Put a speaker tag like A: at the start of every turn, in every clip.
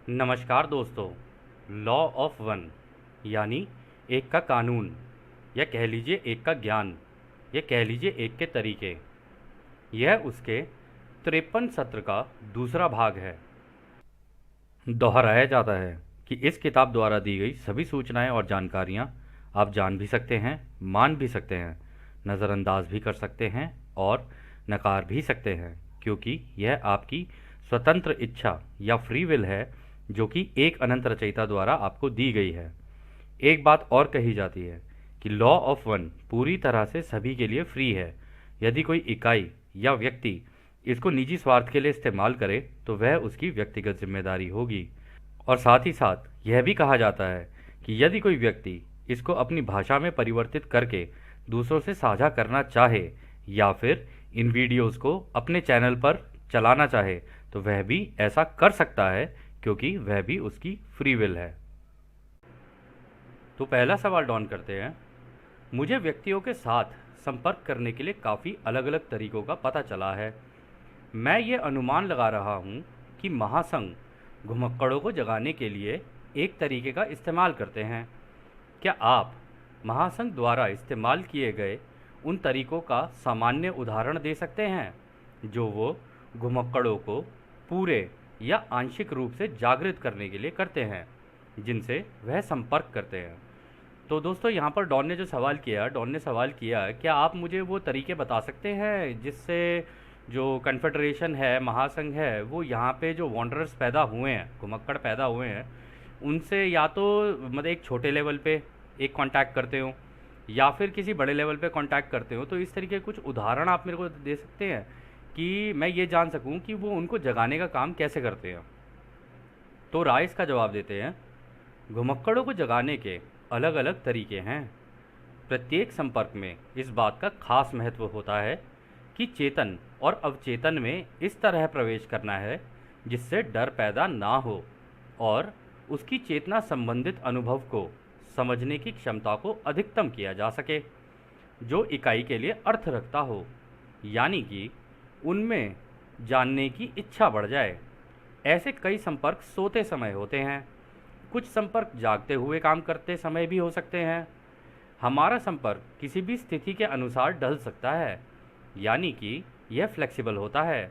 A: नमस्कार दोस्तों। Law of one यानी एक का कानून, या कह लीजिए एक का ज्ञान, या कह लीजिए एक के तरीके, यह उसके 53 सत्र का दूसरा भाग है। दोहराया जाता है कि इस किताब द्वारा दी गई सभी सूचनाएं और जानकारियां आप जान भी सकते हैं, मान भी सकते हैं, नज़रअंदाज भी कर सकते हैं और नकार भी सकते हैं, क्योंकि यह आपकी स्वतंत्र इच्छा या फ्री विल है, जो कि एक अनंत रचयिता द्वारा आपको दी गई है। एक बात और कही जाती है कि लॉ ऑफ वन पूरी तरह से सभी के लिए फ्री है। यदि कोई इकाई या व्यक्ति इसको निजी स्वार्थ के लिए इस्तेमाल करे तो वह उसकी व्यक्तिगत जिम्मेदारी होगी। और साथ ही साथ यह भी कहा जाता है कि यदि कोई व्यक्ति इसको अपनी भाषा में परिवर्तित करके दूसरों से साझा करना चाहे या फिर इन वीडियोस को अपने चैनल पर चलाना चाहे तो वह भी ऐसा कर सकता है, क्योंकि वह भी उसकी फ्री विल है। तो पहला सवाल डॉन करते हैं। मुझे व्यक्तियों के साथ संपर्क करने के लिए काफ़ी अलग अलग तरीकों का पता चला है। मैं ये अनुमान लगा रहा हूँ कि महासंघ घुमक्कड़ों को जगाने के लिए एक तरीके का इस्तेमाल करते हैं। क्या आप महासंघ द्वारा इस्तेमाल किए गए उन तरीकों का सामान्य उदाहरण दे सकते हैं जो वो घुमक्कड़ों को पूरे या आंशिक रूप से जागृत करने के लिए करते हैं, जिनसे वह संपर्क करते हैं? तो दोस्तों, यहाँ पर डॉन ने जो सवाल किया, डॉन ने सवाल किया, क्या आप मुझे वो तरीके बता सकते हैं जिससे जो कन्फेडरेशन है, महासंघ है, वो यहाँ पे जो वॉन्डरर्स पैदा हुए हैं, घुमक्कड़ पैदा हुए हैं, उनसे या तो मतलब एक छोटे लेवल पे एक कांटेक्ट करते हो या फिर किसी बड़े लेवल पे कांटेक्ट करते हो। तो इस तरीके कुछ उदाहरण आप मेरे को दे सकते हैं कि मैं ये जान सकूं कि वो उनको जगाने का काम कैसे करते हैं। तो राय इसका जवाब देते हैं, घुमक्कड़ों को जगाने के अलग अलग तरीके हैं। प्रत्येक संपर्क में इस बात का खास महत्व होता है कि चेतन और अवचेतन में इस तरह प्रवेश करना है जिससे डर पैदा ना हो और उसकी चेतना संबंधित अनुभव को समझने की क्षमता को अधिकतम किया जा सके, जो इकाई के लिए अर्थ रखता हो, यानी कि उनमें जानने की इच्छा बढ़ जाए। ऐसे कई संपर्क सोते समय होते हैं, कुछ संपर्क जागते हुए काम करते समय भी हो सकते हैं। हमारा संपर्क किसी भी स्थिति के अनुसार ढल सकता है, यानी कि यह फ्लेक्सिबल होता है,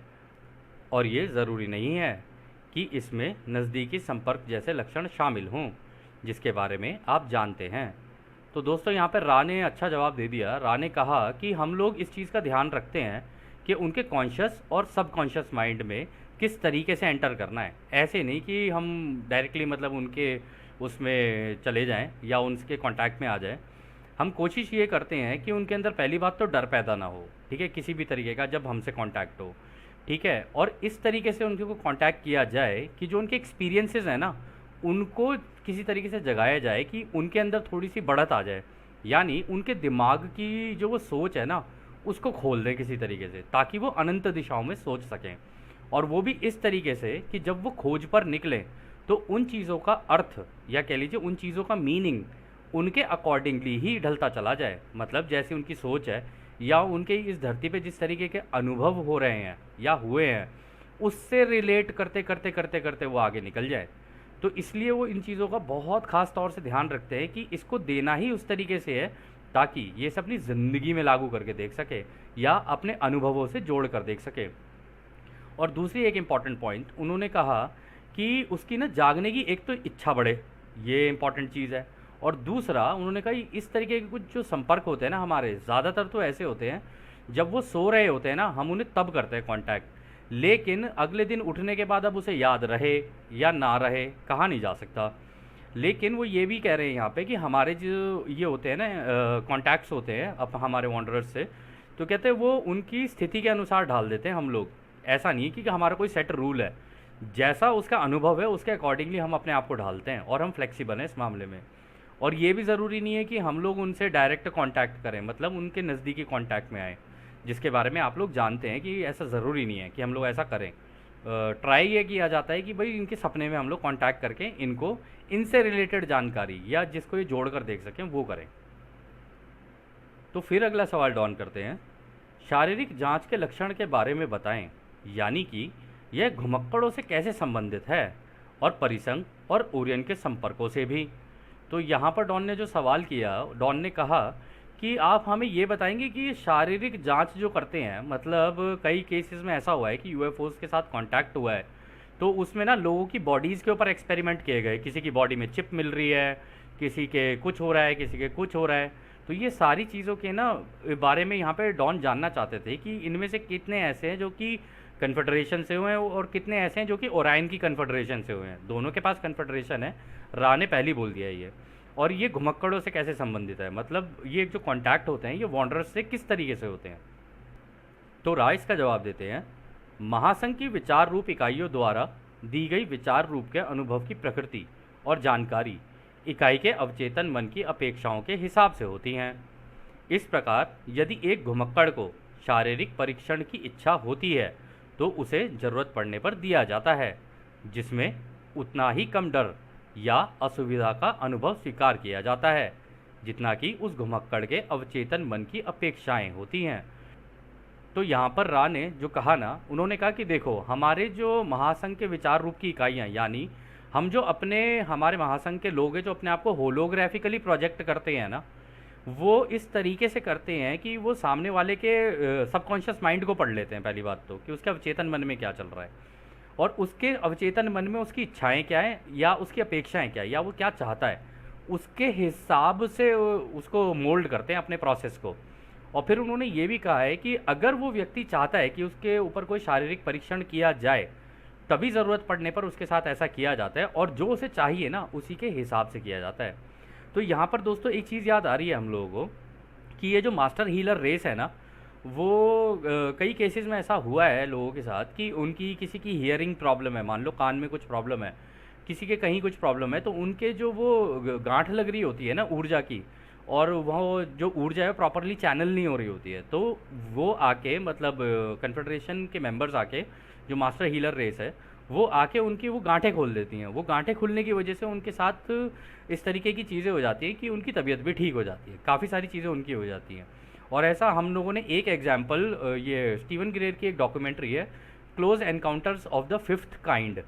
A: और ये ज़रूरी नहीं है कि इसमें नज़दीकी संपर्क जैसे लक्षण शामिल हों, जिसके बारे में आप जानते हैं। तो दोस्तों, यहाँ पर रा ने अच्छा जवाब दे दिया। रा ने कहा कि हम लोग इस चीज़ का ध्यान रखते हैं कि उनके कॉन्शियस और सबकॉन्शियस माइंड में किस तरीके से एंटर करना है। ऐसे नहीं कि हम डायरेक्टली मतलब उनके उसमें चले जाएं या उनके कांटेक्ट में आ जाएं। हम कोशिश ये करते हैं कि उनके अंदर पहली बात तो डर पैदा ना हो, ठीक है, किसी भी तरीके का जब हमसे कांटेक्ट हो, ठीक है। और इस तरीके से उनके को कांटेक्ट किया जाए कि जो उनके एक्सपीरियंसेस हैं ना, उनको किसी तरीके से जगाया जाए कि उनके अंदर थोड़ी सी बढ़त आ जाए, यानी उनके दिमाग की जो वो सोच है ना, उसको खोल दें किसी तरीके से, ताकि वो अनंत दिशाओं में सोच सकें। और वो भी इस तरीके से कि जब वो खोज पर निकलें तो उन चीज़ों का अर्थ या कह लीजिए उन चीज़ों का मीनिंग उनके अकॉर्डिंगली ही ढलता चला जाए। मतलब जैसी उनकी सोच है या उनके इस धरती पे जिस तरीके के अनुभव हो रहे हैं या हुए हैं, उससे रिलेट करते करते करते करते वो आगे निकल जाए। तो इसलिए वो इन चीज़ों का बहुत ख़ास तौर से ध्यान रखते हैं कि इसको देना ही उस तरीके से है ताकि ये सब अपनी ज़िंदगी में लागू करके देख सके या अपने अनुभवों से जोड़ कर देख सके। और दूसरी एक इम्पॉर्टेंट पॉइंट उन्होंने कहा कि उसकी ना जागने की एक तो इच्छा बढ़े, ये इम्पॉर्टेंट चीज़ है। और दूसरा उन्होंने कहा इस तरीके के कुछ जो संपर्क होते हैं ना हमारे, ज़्यादातर तो ऐसे होते हैं जब वो सो रहे होते हैं ना, हम उन्हें तब करते हैं कांटेक्ट, लेकिन अगले दिन उठने के बाद अब उसे याद रहे या ना रहे कहा नहीं जा सकता। लेकिन वो ये भी कह रहे हैं यहाँ पे कि हमारे जो ये होते हैं ना कॉन्टैक्ट्स होते हैं अब हमारे वॉन्डरर्स से, तो कहते हैं वो उनकी स्थिति के अनुसार ढाल देते हैं हम लोग। ऐसा नहीं है कि हमारा कोई सेट रूल है, जैसा उसका अनुभव है उसके अकॉर्डिंगली हम अपने आप को ढालते हैं और हम फ्लेक्सिबल हैं इस मामले में। और ये भी ज़रूरी नहीं है कि हम लोग उनसे डायरेक्ट कांटेक्ट करें, मतलब उनके नज़दीकी कांटेक्ट में आए, जिसके बारे में आप लोग जानते हैं कि ऐसा ज़रूरी नहीं है कि हम लोग ऐसा करें। ट्राई ये किया जाता है कि भाई इनके सपने में हम लोग कांटेक्ट करके इनको इनसे रिलेटेड जानकारी या जिसको ये जोड़ कर देख सकें वो करें। तो फिर अगला सवाल डॉन करते हैं, शारीरिक जांच के लक्षण के बारे में बताएं, यानी कि यह घुमक्कड़ों से कैसे संबंधित है और परिसंघ और ओरियन के संपर्कों से भी। तो यहाँ पर डॉन ने जो सवाल किया, डॉन ने कहा कि आप हमें ये बताएंगे कि ये शारीरिक जांच जो करते हैं, मतलब कई केसेस में ऐसा हुआ है कि यूएफओस के साथ कांटेक्ट हुआ है, तो उसमें ना लोगों की बॉडीज़ के ऊपर एक्सपेरिमेंट किए गए, किसी की बॉडी में चिप मिल रही है, किसी के कुछ हो रहा है, किसी के कुछ हो रहा है। तो ये सारी चीज़ों के ना बारे में यहाँ पे डॉन जानना चाहते थे कि इनमें से कितने ऐसे हैं जो कि कन्फेडरेशन से हुए हैं और कितने ऐसे हैं जो कि ओरायन की कन्फेडरेशन से हुए हैं। दोनों के पास कन्फेडरेशन है, रा ने पहले ही बोल दिया है ये। और ये घुमक्कड़ों से कैसे संबंधित है, मतलब ये जो कॉन्टैक्ट होते हैं ये वॉन्डरर्स से किस तरीके से होते हैं। तो रा इसका जवाब देते हैं, महासंघ की विचार रूप इकाइयों द्वारा दी गई विचार रूप के अनुभव की प्रकृति और जानकारी इकाई के अवचेतन मन की अपेक्षाओं के हिसाब से होती हैं। इस प्रकार यदि एक घुमक्कड़ को शारीरिक परीक्षण की इच्छा होती है तो उसे जरूरत पड़ने पर दिया जाता है, जिसमें उतना ही कम डर या असुविधा का अनुभव स्वीकार किया जाता है जितना कि उस घुमक्कड़ के अवचेतन मन की अपेक्षाएं होती हैं। तो यहाँ पर रा ने जो कहा ना, उन्होंने कहा कि देखो हमारे जो महासंघ के विचार रूप की इकाइयाँ, यानी हम जो हमारे महासंघ के लोग हैं जो अपने आप को होलोग्राफिकली प्रोजेक्ट करते हैं ना, वो इस तरीके से करते हैं कि वो सामने वाले के सबकॉन्शियस माइंड को पढ़ लेते हैं। पहली बात तो कि उसके अवचेतन मन में क्या चल रहा है और उसके अवचेतन मन में उसकी इच्छाएं क्या हैं या उसकी अपेक्षाएं क्या है या वो क्या चाहता है, उसके हिसाब से उसको मोल्ड करते हैं अपने प्रोसेस को। और फिर उन्होंने ये भी कहा है कि अगर वो व्यक्ति चाहता है कि उसके ऊपर कोई शारीरिक परीक्षण किया जाए, तभी ज़रूरत पड़ने पर उसके साथ ऐसा किया जाता है और जो उसे चाहिए ना उसी के हिसाब से किया जाता है। तो यहाँ पर दोस्तों एक चीज़ याद आ रही है हम लोगों को कि ये जो मास्टर हीलर रेस है ना, वो कई केसेस में ऐसा हुआ है लोगों के साथ कि उनकी किसी की हियरिंग प्रॉब्लम है, मान लो कान में कुछ प्रॉब्लम है, किसी के कहीं कुछ प्रॉब्लम है, तो उनके जो वो गांठ लग रही होती है ना ऊर्जा की, और वो जो ऊर्जा है प्रॉपरली चैनल नहीं हो रही होती है, तो वो आके मतलब कन्फेडरेशन के मेंबर्स आके, जो मास्टर हीलर रेस है वो आके उनकी वो गांठें खोल देती हैं। वो गांठें खुलने की वजह से उनके साथ इस तरीके की चीज़ें हो जाती हैं कि उनकी तबीयत भी ठीक हो जाती है, काफ़ी सारी चीज़ें उनकी हो जाती हैं। और ऐसा हम लोगों ने एक एग्जाम्पल, ये स्टीवन ग्रेर की एक डॉक्यूमेंट्री है, close encounters of the fifth kind,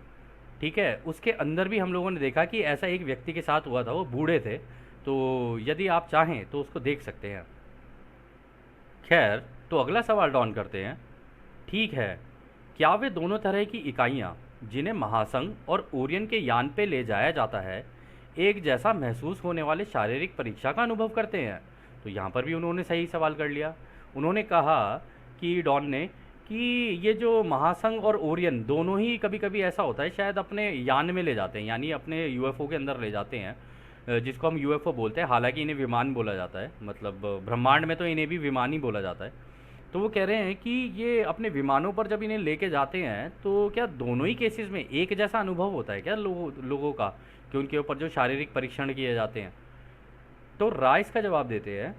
A: ठीक है, उसके अंदर भी हम लोगों ने देखा कि ऐसा एक व्यक्ति के साथ हुआ था। वो बूढ़े थे, तो यदि आप चाहें तो उसको देख सकते हैं। खैर, तो अगला सवाल डॉन करते हैं, ठीक है, क्या वे दोनों तरह की इकाइयाँ जिन्हें महासंघ और ओरियन के यान पे ले जाया जाता है एक जैसा महसूस होने वाले शारीरिक परीक्षा का अनुभव करते हैं? तो यहाँ पर भी उन्होंने सही सवाल कर लिया। उन्होंने कहा कि डॉन ने कि ये जो महासंघ और ओरियन दोनों ही कभी कभी ऐसा होता है शायद अपने यान में ले जाते हैं, यानी अपने यूएफओ के अंदर ले जाते हैं, जिसको हम यूएफओ बोलते हैं। हालांकि इन्हें विमान बोला जाता है, मतलब ब्रह्मांड में तो इन्हें भी विमान ही बोला जाता है। तो वो कह रहे हैं कि ये अपने विमानों पर जब इन्हें लेके जाते हैं तो क्या दोनों ही केसेस में एक जैसा अनुभव होता है क्या लोगों का, कि उनके ऊपर जो शारीरिक परीक्षण किए जाते हैं? तो राय इसका जवाब देते हैं,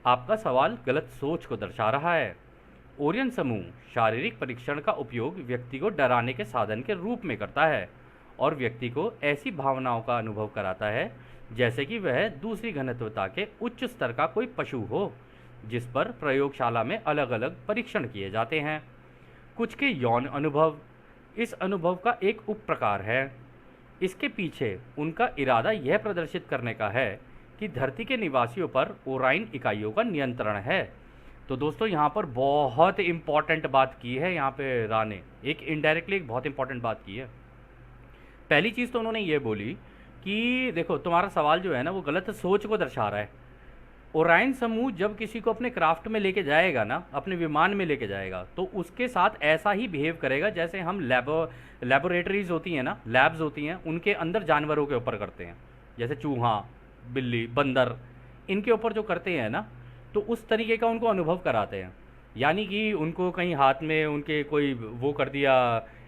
A: आपका सवाल गलत सोच को दर्शा रहा है। ओरियन समूह शारीरिक परीक्षण का उपयोग व्यक्ति को डराने के साधन के रूप में करता है और व्यक्ति को ऐसी भावनाओं का अनुभव कराता है जैसे कि वह दूसरी घनत्वता के उच्च स्तर का कोई पशु हो जिस पर प्रयोगशाला में अलग अलग परीक्षण किए जाते हैं। कुछ के यौन अनुभव इस अनुभव का एक उप प्रकार है। इसके पीछे उनका इरादा यह प्रदर्शित करने का है कि धरती के निवासियों पर ओराइन इकाइयों का नियंत्रण है। तो दोस्तों यहाँ पर बहुत इंपॉर्टेंट बात की है, यहाँ पे रा ने एक इनडायरेक्टली एक बहुत इंपॉर्टेंट बात की है। पहली चीज़ तो उन्होंने ये बोली कि देखो तुम्हारा सवाल जो है ना वो गलत सोच को दर्शा रहा है। ओराइन समूह जब किसी को अपने क्राफ्ट में लेके जाएगा ना, अपने विमान में लेके जाएगा, तो उसके साथ ऐसा ही बिहेव करेगा जैसे हम लेबोरेटरीज होती हैं ना, लैब्स होती हैं, उनके अंदर जानवरों के ऊपर करते हैं, जैसे चूहा, बिल्ली, बंदर, इनके ऊपर जो करते हैं ना, तो उस तरीके का उनको अनुभव कराते हैं। यानी कि उनको कहीं हाथ में उनके कोई वो कर दिया,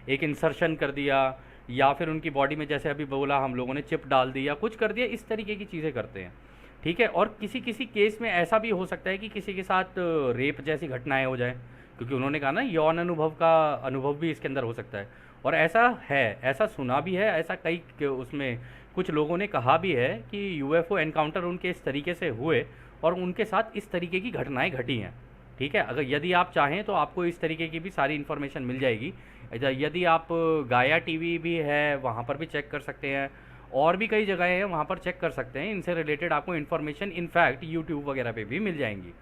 A: एक इंसर्शन कर दिया, या फिर उनकी बॉडी में जैसे अभी बोला हम लोगों ने चिप डाल दी या कुछ कर दिया, इस तरीके की चीज़ें करते हैं, ठीक है। और किसी किसी केस में ऐसा भी हो सकता है कि किसी के साथ रेप जैसी घटनाएं हो जाए, क्योंकि उन्होंने कहा ना यौन अनुभव का अनुभव भी इसके अंदर हो सकता है। और ऐसा है, ऐसा सुना भी है, ऐसा कई उसमें कुछ लोगों ने कहा भी है कि यूएफओ एनकाउंटर उनके इस तरीके से हुए और उनके साथ इस तरीके की घटनाएं घटी हैं, ठीक है। अगर यदि आप चाहें तो आपको इस तरीके की भी सारी इन्फॉर्मेशन मिल जाएगी। यदि आप गाया टीवी भी है वहाँ पर भी चेक कर सकते हैं, और भी कई जगह हैं वहाँ पर चेक कर सकते हैं। इनसे रिलेटेड आपको इन्फॉर्मेशन इनफैक्ट यूट्यूब वगैरह पे भी मिल जाएंगी।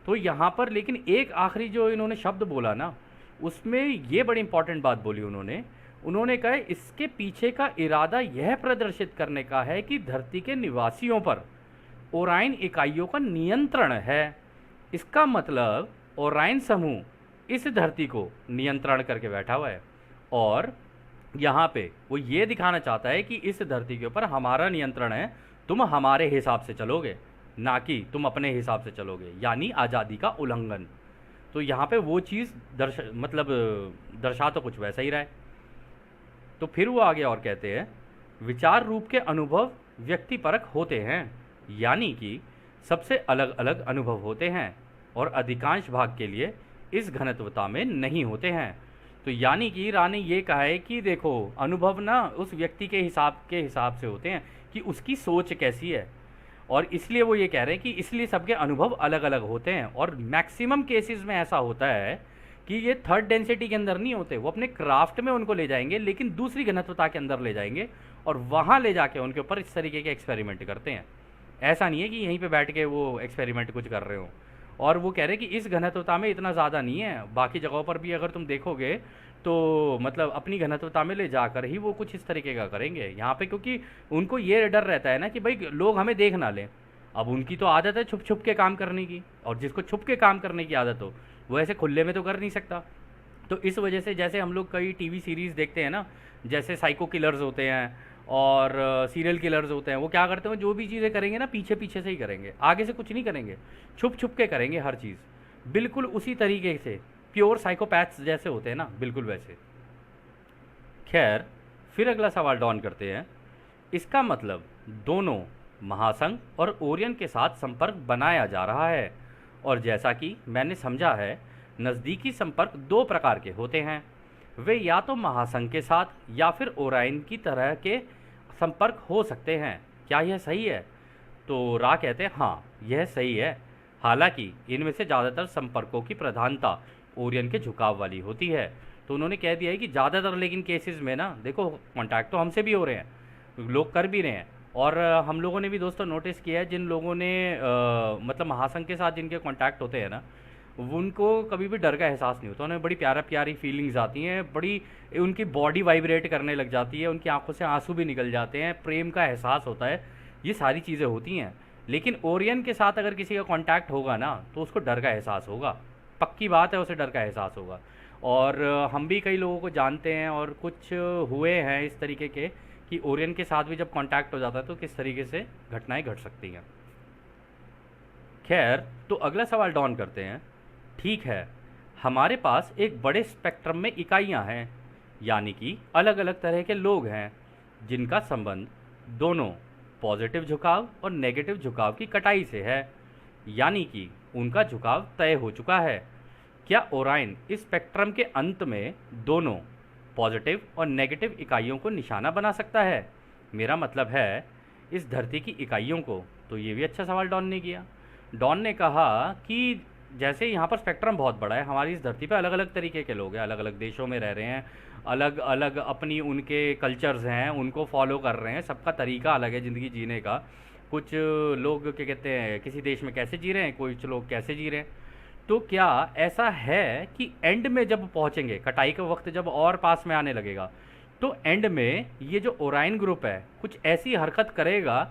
A: तो यहाँ पर लेकिन एक आखिरी जो इन्होंने शब्द बोला ना, उसमें ये बड़ी इंपॉर्टेंट बात बोली उन्होंने। उन्होंने कहा इसके पीछे का इरादा यह प्रदर्शित करने का है कि धरती के निवासियों पर ओराइन इकाइयों का नियंत्रण है। इसका मतलब ओराइन समूह इस धरती को नियंत्रण करके बैठा हुआ है, और यहाँ पे वो ये दिखाना चाहता है कि इस धरती के ऊपर हमारा नियंत्रण है, तुम हमारे हिसाब से चलोगे, ना कि तुम अपने हिसाब से चलोगे, यानी आज़ादी का उल्लंघन। तो यहाँ पे वो चीज़ दर्शा तो कुछ वैसा ही रहा है। तो फिर वो आगे और कहते हैं, विचार रूप के अनुभव व्यक्तिपरक होते हैं, यानी कि सबसे अलग अलग अनुभव होते हैं और अधिकांश भाग के लिए इस घनत्वता में नहीं होते हैं। तो यानी कि रा ने ये कहा है कि देखो, अनुभव ना उस व्यक्ति के हिसाब से होते हैं कि उसकी सोच कैसी है, और इसलिए वो ये कह रहे हैं कि इसलिए सबके अनुभव अलग अलग होते हैं। और मैक्सिमम केसेस में ऐसा होता है कि ये थर्ड डेंसिटी के अंदर नहीं होते, वो अपने क्राफ्ट में उनको ले जाएंगे, लेकिन दूसरी घनत्वता के अंदर ले जाएंगे और वहाँ ले जाके उनके ऊपर इस तरीके के एक्सपेरिमेंट करते हैं। ऐसा नहीं है कि यहीं पे बैठ के वो एक्सपेरिमेंट कुछ कर रहे हो। और वो कह रहे हैं कि इस घनत्वता में इतना ज़्यादा नहीं है, बाकी जगहों पर भी अगर तुम देखोगे तो मतलब अपनी घनत्वता में ले जाकर ही वो कुछ इस तरीके का करेंगे यहाँ पे, क्योंकि उनको ये डर रहता है ना कि भाई लोग हमें देख ना लें। अब उनकी तो आदत है छुप छुप के काम करने की, और जिसको छुप के काम करने की आदत हो वो ऐसे खुले में तो कर नहीं सकता। तो इस वजह से जैसे हम लोग कई टीवी सीरीज़ देखते हैं ना, जैसे साइको किलर्स होते हैं और सीरियल किलर्स होते हैं, वो क्या करते हैं, जो भी चीज़ें करेंगे ना पीछे पीछे से ही करेंगे, आगे से कुछ नहीं करेंगे, छुप छुप के करेंगे हर चीज़, बिल्कुल उसी तरीके से प्योर साइकोपैथ्स जैसे होते हैं ना, बिल्कुल वैसे। खैर, फिर अगला सवाल डॉन करते हैं, इसका मतलब दोनों महासंघ और ओरियन के साथ संपर्क बनाया जा रहा है, और जैसा कि मैंने समझा है नज़दीकी संपर्क दो प्रकार के होते हैं, वे या तो महासंघ के साथ या फिर ओराइन की तरह के संपर्क हो सकते हैं। क्या यह सही है? तो रा कहते हैं हाँ, यह सही है। हालांकि इनमें से ज़्यादातर संपर्कों की प्रधानता ओरियन के झुकाव वाली होती है। तो उन्होंने कह दिया है कि ज़्यादातर लेकिन केसेस में ना देखो, कांटेक्ट तो हमसे भी हो रहे हैं, लोग कर भी रहे हैं, और हम लोगों ने भी दोस्तों नोटिस किया है, जिन लोगों ने मतलब महासंघ के साथ जिनके कांटेक्ट होते हैं ना, उनको कभी भी डर का एहसास नहीं होता, उन्हें बड़ी प्यारा प्यारी फीलिंग्स आती हैं, बड़ी उनकी बॉडी वाइब्रेट करने लग जाती है, उनकी आंखों से आंसू भी निकल जाते हैं, प्रेम का एहसास होता है, ये सारी चीज़ें होती हैं। लेकिन ओरियन के साथ अगर किसी का कांटेक्ट होगा ना, तो उसको डर का एहसास होगा, पक्की बात है, उसे डर का एहसास होगा। और हम भी कई लोगों को जानते हैं, और कुछ हुए हैं इस तरीके के कि ओरियन के साथ भी जब कांटेक्ट हो जाता है तो किस तरीके से घटनाएं घट सकती हैं। खैर, तो अगला सवाल डॉन करते हैं, ठीक है, हमारे पास एक बड़े स्पेक्ट्रम में इकाइयां हैं, यानी कि अलग अलग तरह के लोग हैं जिनका संबंध दोनों पॉजिटिव झुकाव और नेगेटिव झुकाव की कटाई से है, यानी कि उनका झुकाव तय हो चुका है। क्या ओराइन इस स्पेक्ट्रम के अंत में दोनों पॉजिटिव और नेगेटिव इकाइयों को निशाना बना सकता है? मेरा मतलब है इस धरती की इकाइयों को। तो ये भी अच्छा सवाल डॉन ने किया। डॉन ने कहा कि जैसे यहाँ पर स्पेक्ट्रम बहुत बड़ा है, हमारी इस धरती पे अलग अलग तरीके के लोग हैं, अलग अलग देशों में रह रहे हैं, अलग अलग अपनी उनके कल्चर्स हैं, उनको फॉलो कर रहे हैं, सबका तरीका अलग है ज़िंदगी जीने का। कुछ लोग क्या कहते हैं किसी देश में कैसे जी रहे हैं, कुछ लोग कैसे जी रहे हैं। तो क्या ऐसा है कि एंड में जब पहुँचेंगे, कटाई का वक्त जब और पास में आने लगेगा, तो एंड में ये जो ओराइन ग्रुप है कुछ ऐसी हरकत करेगा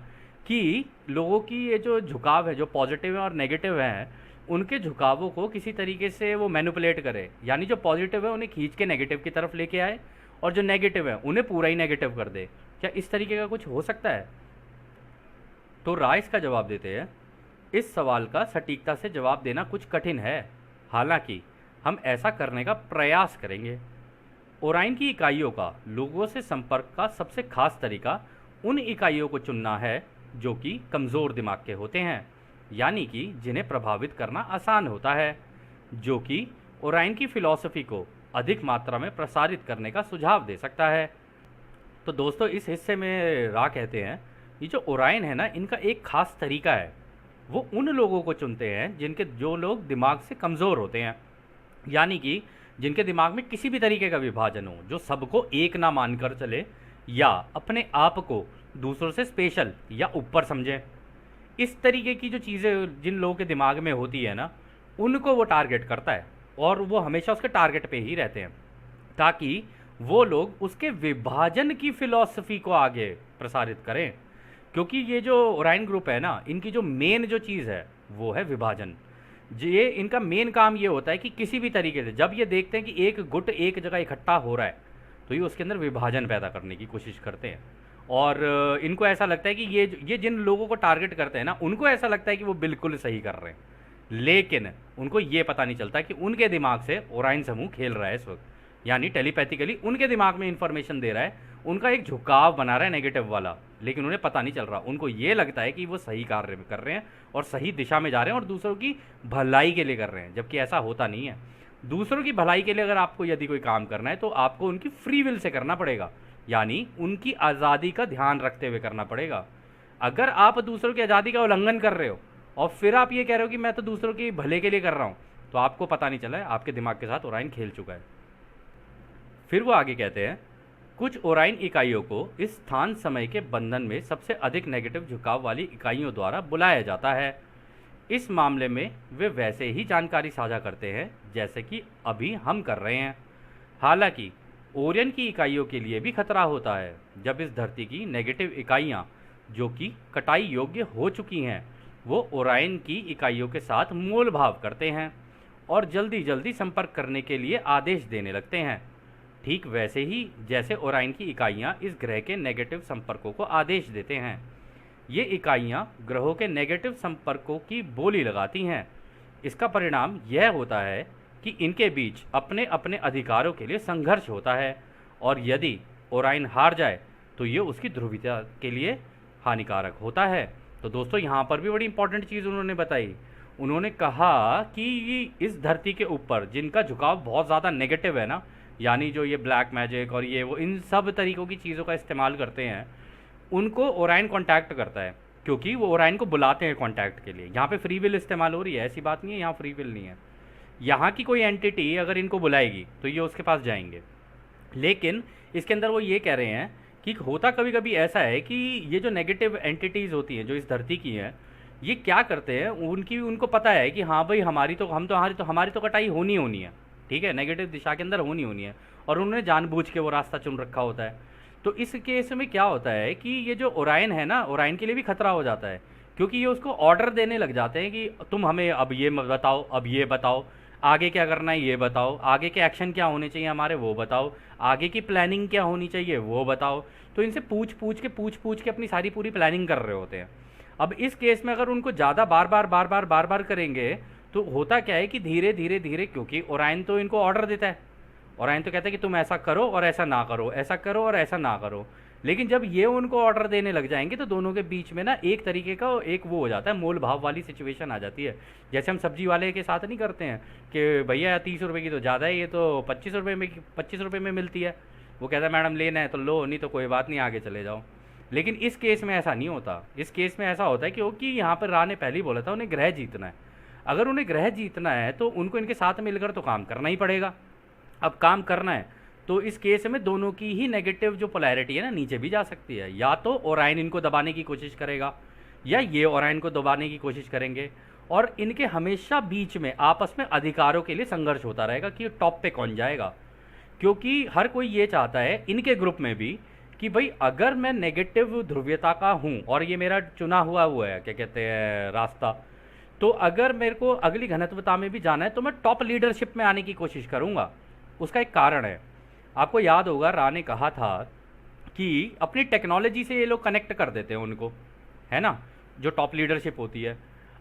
A: कि लोगों की ये जो झुकाव है, जो पॉजिटिव है और नेगेटिव हैं, उनके झुकावों को किसी तरीके से वो मैनिपुलेट करे, यानी जो पॉजिटिव है उन्हें खींच के नेगेटिव की तरफ लेके आए, और जो नेगेटिव है उन्हें पूरा ही नेगेटिव कर दे। क्या इस तरीके का कुछ हो सकता है? तो राइस का जवाब देते हैं, इस सवाल का सटीकता से जवाब देना कुछ कठिन है, हालांकि हम ऐसा करने का प्रयास करेंगे। ओराइन की इकाइयों का लोगों से संपर्क का सबसे खास तरीका उन इकाइयों को चुनना है जो कि कमज़ोर दिमाग के होते हैं, यानी कि जिन्हें प्रभावित करना आसान होता है, जो कि ओराइन की फ़िलॉसफ़ी को अधिक मात्रा में प्रसारित करने का सुझाव दे सकता है। तो दोस्तों, इस हिस्से में रा कहते हैं ये जो ओराइन है ना, इनका एक ख़ास तरीका है, वो उन लोगों को चुनते हैं जो लोग दिमाग से कमज़ोर होते हैं, यानी कि जिनके दिमाग में किसी भी तरीके का विभाजन हो, जो सबको एक ना मानकर चले या अपने आप को दूसरों से स्पेशल या ऊपर समझें। इस तरीके की जो चीज़ें जिन लोगों के दिमाग में होती है ना, उनको वो टारगेट करता है और वो हमेशा उसके टारगेट पे ही रहते हैं, ताकि वो लोग उसके विभाजन की फिलॉसफी को आगे प्रसारित करें। क्योंकि ये जो ओराइन ग्रुप है ना, इनकी जो मेन जो चीज़ है वो है विभाजन। ये इनका मेन काम ये होता है कि किसी भी तरीके से जब ये देखते हैं कि एक गुट एक जगह इकट्ठा हो रहा है, तो ये उसके अंदर विभाजन पैदा करने की कोशिश करते हैं। और इनको ऐसा लगता है कि ये जिन लोगों को टारगेट करते हैं ना, उनको ऐसा लगता है कि वो बिल्कुल सही कर रहे हैं, लेकिन उनको ये पता नहीं चलता कि उनके दिमाग से ओराइन समूह खेल रहा है इस वक्त, यानी टेलीपैथिकली उनके दिमाग में इंफॉर्मेशन दे रहा है, उनका एक झुकाव बना रहा है नेगेटिव वाला, लेकिन उन्हें पता नहीं चल रहा। उनको ये लगता है कि वो सही कार्य कर रहे हैं और सही दिशा में जा रहे हैं और दूसरों की भलाई के लिए कर रहे हैं, जबकि ऐसा होता नहीं है। दूसरों की भलाई के लिए अगर आपको यदि कोई काम करना है तो आपको उनकी फ्री विल से करना पड़ेगा, यानी उनकी आज़ादी का ध्यान रखते हुए करना पड़ेगा। अगर आप दूसरों की आज़ादी का उल्लंघन कर रहे हो और फिर आप ये कह रहे हो कि मैं तो दूसरों के भले के लिए कर रहा हूँ, तो आपको पता नहीं चला है, आपके दिमाग के साथ ओराइन खेल चुका है। फिर वो आगे कहते हैं, कुछ ओराइन इकाइयों को इस स्थान समय के बंधन में सबसे अधिक नेगेटिव झुकाव वाली इकाइयों द्वारा बुलाया जाता है। इस मामले में वे वैसे ही जानकारी साझा करते हैं जैसे कि अभी हम कर रहे हैं। हालांकि ओरियन की इकाइयों के लिए भी खतरा होता है जब इस धरती की नेगेटिव इकाइयाँ जो कि कटाई योग्य हो चुकी हैं, वो ओराइन की इकाइयों के साथ मोल भाव करते हैं और जल्दी जल्दी संपर्क करने के लिए आदेश देने लगते हैं, ठीक वैसे ही जैसे ओराइन की इकाइयाँ इस ग्रह के नेगेटिव संपर्कों को आदेश देते हैं। ये इकाइयाँ ग्रहों के नेगेटिव संपर्कों की बोली लगाती हैं। इसका परिणाम यह होता है कि इनके बीच अपने अपने अधिकारों के लिए संघर्ष होता है और यदि ओराइन हार जाए तो ये उसकी ध्रुवीयता के लिए हानिकारक होता है। तो दोस्तों, यहाँ पर भी बड़ी इंपॉर्टेंट चीज़ उन्होंने बताई। उन्होंने कहा कि इस धरती के ऊपर जिनका झुकाव बहुत ज़्यादा नेगेटिव है ना, यानी जो ये ब्लैक मैजिक और ये वो इन सब तरीक़ों की चीज़ों का इस्तेमाल करते हैं, उनको ओराइन कांटेक्ट करता है, क्योंकि वो ओराइन को बुलाते हैं कांटेक्ट के लिए। यहाँ पे फ्री विल इस्तेमाल हो रही है, ऐसी बात नहीं है यहाँ फ्री विल नहीं है। यहाँ की कोई एंटिटी अगर इनको बुलाएगी तो ये उसके पास जाएंगे, लेकिन इसके अंदर वो ये कह रहे हैं कि होता कभी कभी ऐसा है कि ये जो नेगेटिव एंटिटीज़ होती हैं जो इस धरती की हैं, ये क्या करते हैं, उनको पता है कि हाँ भाई हमारी तो कटाई होनी है, ठीक है, नेगेटिव दिशा के अंदर होनी है, और उन्होंने जानबूझ के वो रास्ता चुन रखा होता है। तो इस केस में क्या होता है कि ये जो ओराइन है ना, ओराइन के लिए भी खतरा हो जाता है, क्योंकि ये उसको ऑर्डर देने लग जाते हैं कि तुम हमें अब ये बताओ, अब ये बताओ, आगे क्या करना है ये बताओ, आगे के एक्शन क्या होने चाहिए हमारे वो बताओ, आगे की प्लानिंग क्या होनी चाहिए वो बताओ। तो इनसे पूछ पूछ के अपनी सारी पूरी प्लानिंग कर रहे होते हैं। अब इस केस में अगर उनको ज़्यादा बार बार करेंगे तो होता क्या है कि धीरे धीरे, क्योंकि ओराइन तो इनको ऑर्डर देता है, ओराइन तो कहता है कि तुम ऐसा करो और ऐसा ना करो, ऐसा करो और ऐसा ना करो। लेकिन जब ये उनको ऑर्डर देने लग जाएंगे तो दोनों के बीच में ना एक तरीके का एक वो हो जाता है, मोल भाव वाली सिचुएशन आ जाती है। जैसे हम सब्जी वाले के साथ नहीं करते हैं कि भैया 30 रुपये की तो ज़्यादा है, ये तो 25 रुपये में मिलती है। वो कहता है मैडम लेना है तो लो, नहीं तो कोई बात नहीं, आगे चले जाओ। लेकिन इस केस में ऐसा नहीं होता। इस केस में ऐसा होता है क्योंकि यहाँ पर रा ने पहले ही बोला था उन्हें ग्रह जीतना है। अगर उन्हें ग्रह जीतना है तो उनको इनके साथ मिलकर तो काम करना ही पड़ेगा। अब काम करना है तो इस केस में दोनों की ही नेगेटिव जो पोलैरिटी है ना नीचे भी जा सकती है। या तो ओराइन इनको दबाने की कोशिश करेगा या ये ओराइन को दबाने की कोशिश करेंगे, और इनके हमेशा बीच में आपस में अधिकारों के लिए संघर्ष होता रहेगा कि टॉप पे कौन जाएगा। क्योंकि हर कोई ये चाहता है इनके ग्रुप में भी कि भाई अगर मैं नेगेटिव ध्रुवीयता का हूँ और ये मेरा चुना हुआ है क्या कहते हैं रास्ता, तो अगर मेरे को अगली घनत्वता में भी जाना है तो मैं टॉप लीडरशिप में आने की कोशिश करूँगा। उसका एक कारण है, आपको याद होगा रा ने कहा था कि अपनी टेक्नोलॉजी से ये लोग कनेक्ट कर देते हैं उनको, है ना, जो टॉप लीडरशिप होती है।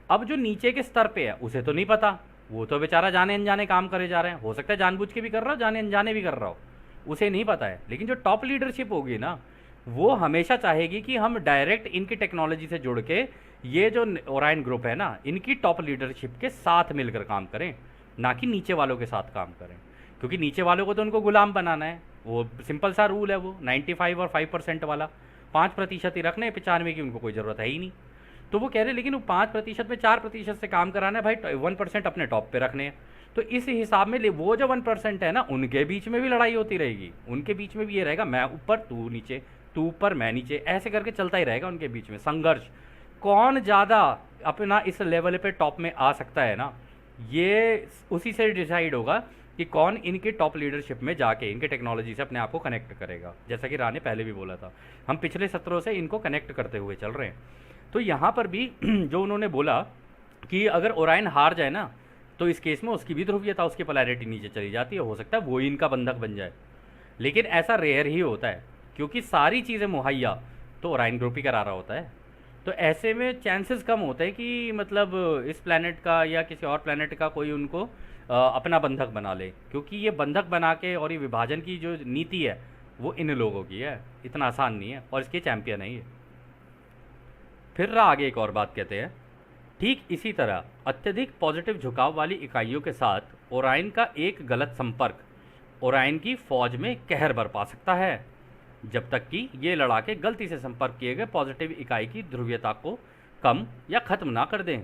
A: अब जो नीचे के स्तर पे है उसे तो नहीं पता, वो तो बेचारा जाने अनजाने काम करे जा रहे हैं, हो सकता है जानबूझ के भी कर रहा हो, जाने अनजाने भी कर रहा हो, उसे नहीं पता है। लेकिन जो टॉप लीडरशिप होगी ना, वो हमेशा चाहेगी कि हम डायरेक्ट इनकी टेक्नोलॉजी से जुड़ के ये जो ओराइन ग्रुप है ना, इनकी टॉप लीडरशिप के साथ मिलकर काम करें, ना कि नीचे वालों के साथ काम करें। क्योंकि नीचे वालों को तो उनको गुलाम बनाना है, वो सिंपल सा रूल है, वो 95 और 5% वाला, 5% ही रखने, 95 की उनको कोई ज़रूरत है ही नहीं। तो वो कह रहे लेकिन वो 5% में 4% से काम कराना है भाई, 1% अपने टॉप पे रखने हैं। तो इस हिसाब में वो जो 1% है ना, उनके बीच में भी लड़ाई होती रहेगी, उनके बीच में भी ये रहेगा मैं ऊपर तू नीचे, तू ऊपर मैं नीचे, ऐसे करके चलता ही रहेगा उनके बीच में संघर्ष। कौन ज़्यादा अपना इस लेवल पे टॉप में आ सकता है ना, ये उसी से डिसाइड होगा कि कौन इनके टॉप लीडरशिप में जाके इनके टेक्नोलॉजी से अपने आप को कनेक्ट करेगा। जैसा कि राय ने पहले भी बोला था, हम पिछले सत्रों से इनको कनेक्ट करते हुए चल रहे हैं। तो यहाँ पर भी जो उन्होंने बोला कि अगर ओरायन हार जाए ना, तो इस केस में उसकी भी ध्रुवीयता, उसकी पोलैरिटी नीचे चली जाती है, हो सकता है वो ही इनका बंधक बन जाए। लेकिन ऐसा रेयर ही होता है, क्योंकि सारी चीज़ें मुहैया तो ओरायन ग्रुप ही करा रहा होता है। तो ऐसे में चांसेस कम होते हैं कि मतलब इस प्लैनेट का या किसी और प्लैनेट का कोई उनको अपना बंधक बना ले, क्योंकि ये बंधक बना के और ये विभाजन की जो नीति है वो इन लोगों की है, इतना आसान नहीं है, और इसके चैंपियन है ये। फिर आगे एक और बात कहते हैं, ठीक इसी तरह अत्यधिक पॉजिटिव झुकाव वाली इकाइयों के साथ ओरायन का एक गलत संपर्क ओरायन की फौज में कहर बरपा सकता है, जब तक कि ये लड़ाके गलती से संपर्क किए गए पॉजिटिव इकाई की ध्रुवीयता को कम या खत्म ना कर दें।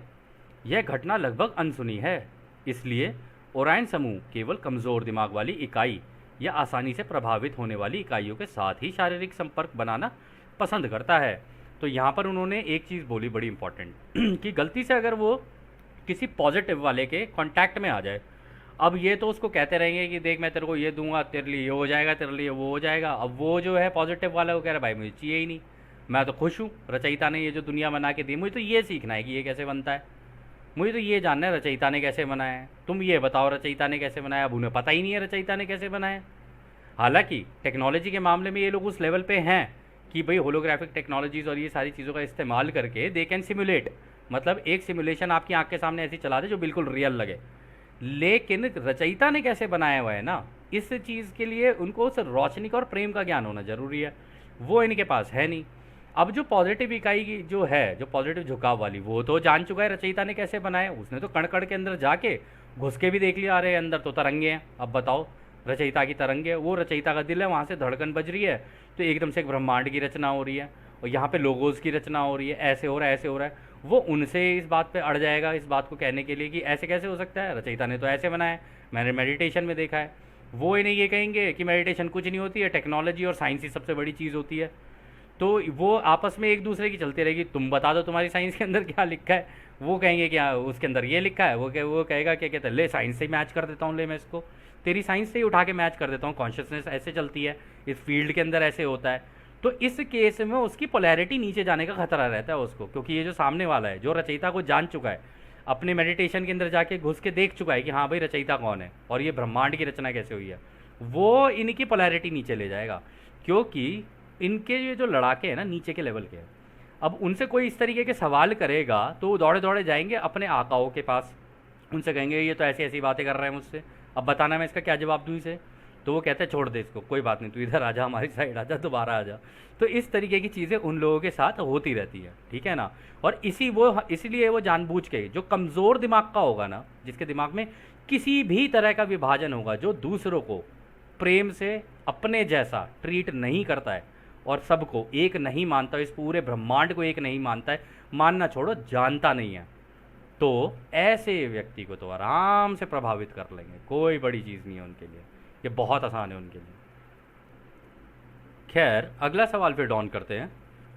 A: यह घटना लगभग अनसुनी है, इसलिए ओरायन समूह केवल कमज़ोर दिमाग वाली इकाई या आसानी से प्रभावित होने वाली इकाइयों के साथ ही शारीरिक संपर्क बनाना पसंद करता है। तो यहाँ पर उन्होंने एक चीज़ बोली बड़ी इंपॉर्टेंट कि गलती से अगर वो किसी पॉजिटिव वाले के कांटेक्ट में आ जाए, अब ये तो उसको कहते रहेंगे कि देख मैं तेरे को ये दूंगा, तेरे लिए ये हो जाएगा, तेरे लिए वो हो जाएगा। अब वो जो है पॉजिटिव वाला, वो कह रहा है भाई मुझे चाहिए ही नहीं, मैं तो खुश हूँ, रचयिता ने ये जो दुनिया बना के दी, मुझे तो ये सीखना है कि ये कैसे बनता है, मुझे तो ये जानना है रचयिता ने कैसे बनाया है, तुम ये बताओ रचयिता ने कैसे बनाया। अब उन्हें पता ही नहीं है रचयिता ने कैसे बनाया। हालांकि टेक्नोलॉजी के मामले में ये लोग उस लेवल पे हैं कि भाई होलोग्राफिक टेक्नोलॉजीज़ और ये सारी चीज़ों का इस्तेमाल करके दे कैन सिमुलेट, मतलब एक सिमुलेशन आपकी आंख के सामने ऐसी चला दे जो बिल्कुल रियल लगे। लेकिन रचयिता ने कैसे बनाया हुआ है ना, इस चीज़ के लिए उनको उस रोशनी का और प्रेम का ज्ञान होना जरूरी है, वो इनके पास है नहीं। अब जो पॉजिटिव इकाई की जो है, जो पॉजिटिव झुकाव वाली, वो तो जान चुका है रचयिता ने कैसे बनाया, उसने तो कण कण के अंदर जाके घुस के भी देख लिया, अरे अंदर तो तरंगे हैं, अब बताओ रचयिता की तरंगे, वो रचयिता का दिल है, वहाँ से धड़कन बज रही है, तो एकदम से एक ब्रह्मांड की रचना हो रही है और यहाँ पे लोगोस की रचना हो रही है, ऐसे हो रहा है ऐसे हो रहा है। वो उनसे इस बात पे अड़ जाएगा, इस बात को कहने के लिए कि ऐसे कैसे हो सकता है, रचयिता ने तो ऐसे बनाया है, मैंने मेडिटेशन में देखा है। वो इन्हें ये कहेंगे कि मेडिटेशन कुछ नहीं होती है, टेक्नोलॉजी और साइंस ही सबसे बड़ी चीज़ होती है। तो वो आपस में एक दूसरे की चलती रहेगी, तुम बता दो तुम्हारी साइंस के अंदर क्या लिखा है, वो कहेंगे कि हाँ उसके अंदर ये लिखा है, वो कहेगा क्या कहता है, ले साइंस से ही मैच कर देता हूँ, ले मैं इसको तेरी साइंस से ही उठा के मैच कर देता हूँ, कॉन्शियसनेस ऐसे चलती है, इस फील्ड के अंदर ऐसे होता है। तो इस केस में उसकी पोलैरिटी नीचे जाने का खतरा रहता है उसको, क्योंकि ये जो सामने वाला है, जो रचयिता को जान चुका है, अपने मेडिटेशन के अंदर जाके घुस के देख चुका है कि हाँ भाई रचयिता कौन है और ये ब्रह्मांड की रचना कैसे हुई है, वो इनकी पोलैरिटी नीचे ले जाएगा, क्योंकि इनके ये जो लड़ाके हैं ना नीचे के लेवल के हैं। अब उनसे कोई इस तरीके के सवाल करेगा तो वो दौड़े दौड़े जाएंगे अपने आकाओं के पास, उनसे कहेंगे ये तो ऐसी ऐसी बातें कर रहा है मुझसे, अब बताना मैं इसका क्या जवाब दूँ इसे। तो वो कहते हैं छोड़ दे इसको, कोई बात नहीं, तू इधर आ जा, हमारी साइड आ जा, दोबारा आ जा। तो इस तरीके की चीज़ें उन लोगों के साथ होती रहती है, ठीक है ना। और इसलिए वो जानबूझ के, जो कमज़ोर दिमाग का होगा ना, जिसके दिमाग में किसी भी तरह का विभाजन होगा, जो दूसरों को प्रेम से अपने जैसा ट्रीट नहीं करता है और सबको एक नहीं मानता, इस पूरे ब्रह्मांड को एक नहीं मानता है, मानना छोड़ो जानता नहीं है, तो ऐसे व्यक्ति को तो आराम से प्रभावित कर लेंगे, कोई बड़ी चीज़ नहीं है उनके लिए, ये बहुत आसान है उनके लिए। खैर अगला सवाल फिर डॉन करते हैं,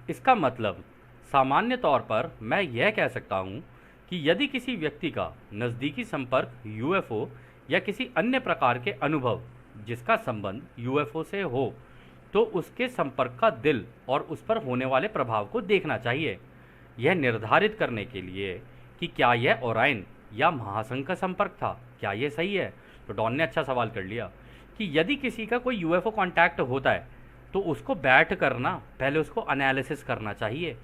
A: इसका मतलब सामान्य तौर पर मैं यह कह सकता हूँ कि यदि किसी व्यक्ति का नज़दीकी संपर्क यूएफओ या किसी अन्य प्रकार के अनुभव जिसका संबंध यूएफओ से हो, तो उसके संपर्क का दिल और उस पर होने वाले प्रभाव को देखना चाहिए, यह निर्धारित करने के लिए कि क्या यह ओरायन या महासंघ का संपर्क था, क्या यह सही है। तो डॉन ने अच्छा सवाल कर लिया कि यदि किसी का कोई यूएफओ कांटेक्ट होता है तो उसको बैठ करना पहले उसको एनालिसिस करना चाहिए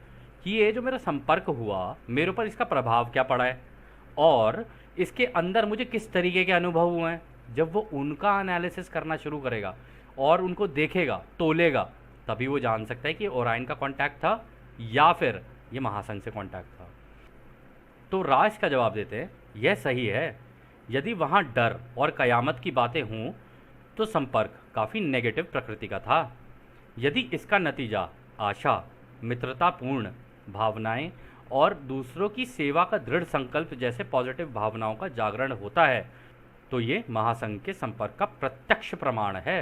A: कि ये जो मेरा संपर्क हुआ, मेरे ऊपर इसका प्रभाव क्या पड़ा है और इसके अंदर मुझे किस तरीके के अनुभव हुए हैं। जब वो उनका एनालिसिस करना शुरू करेगा और उनको देखेगा, तोलेगा, तभी वो जान सकता है कि ओरायन का कांटेक्ट था या फिर ये महासंघ से कांटेक्ट था। तो राज का जवाब देते हैं, यह सही है, यदि वहाँ डर और कयामत की बातें हों तो संपर्क काफ़ी नेगेटिव प्रकृति का था। यदि इसका नतीजा आशा, मित्रतापूर्ण भावनाएं और दूसरों की सेवा का दृढ़ संकल्प जैसे पॉजिटिव भावनाओं का जागरण होता है, तो ये महासंघ के संपर्क का प्रत्यक्ष प्रमाण है।